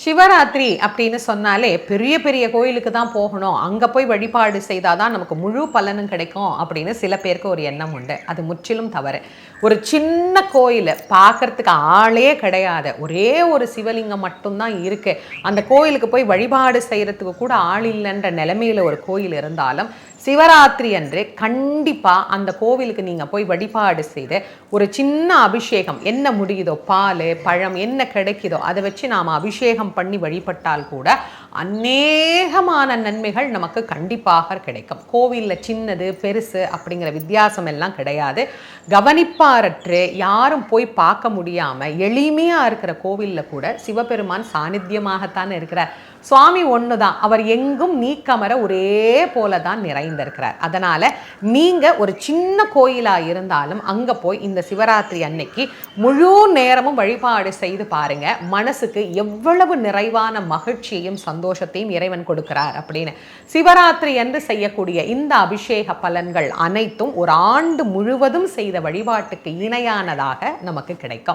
சிவராத்திரி அப்படின்னு சொன்னாலே பெரிய பெரிய கோயிலுக்கு தான் போகணும், அங்கே போய் வழிபாடு செய்தால் தான் நமக்கு முழு பலனும் கிடைக்கும் அப்படின்னு சில பேருக்கு ஒரு எண்ணம் உண்டு. அது முற்றிலும் தவறு. ஒரு சின்ன கோயில் பார்க்கறதுக்கு ஆளே கிடையாது, ஒரே ஒரு சிவலிங்கம் மட்டும்தான் இருக்குது, அந்த கோயிலுக்கு போய் வழிபாடு செய்கிறதுக்கு கூட ஆள் இல்லைன்ற நிலைமையில் ஒரு கோயில் இருந்தாலும் சிவராத்திரி அன்று கண்டிப்பாக அந்த கோவிலுக்கு நீங்கள் போய் வழிபாடு செய்து ஒரு சின்ன அபிஷேகம், என்ன முடியுதோ பால் பழம் என்ன கிடைக்குதோ அதை வச்சு நாம் அபிஷேகம் பண்ணி வழிபட்டால் கூட அநேகமான நன்மைகள் நமக்கு கண்டிப்பாக கிடைக்கும். கோவிலில் சின்னது பெருசு அப்படிங்கிற வித்தியாசம் எல்லாம் கிடையாது. கவனிப்பாரற்று யாரும் போய் பார்க்க முடியாமல் எளிமையாக இருக்கிற கோவிலில் கூட சிவபெருமான் சாநித்தியமாகத்தான் இருக்கிறார். சுவாமி ஒன்று தான், அவர் எங்கும் நீக்கமர ஒரே போல தான் நிறைந்திருக்கிறார். அதனால் நீங்கள் ஒரு சின்ன கோயிலாக இருந்தாலும் அங்கே போய் இந்த சிவராத்திரி அன்னைக்கு முழு நேரமும் வழிபாடு செய்து பாருங்க, மனசுக்கு எவ்வளவு நிறைவான மகிழ்ச்சியையும் சந்தோஷத்தையும் இறைவன் கொடுக்கிறார் அப்படின்னு. சிவராத்திரி என்று செய்யக்கூடிய இந்த அபிஷேக பலன்கள் அனைத்தும் ஒரு ஆண்டு முழுவதும் செய்த வழிபாட்டுக்கு இணையானதாக நமக்கு கிடைக்கும்.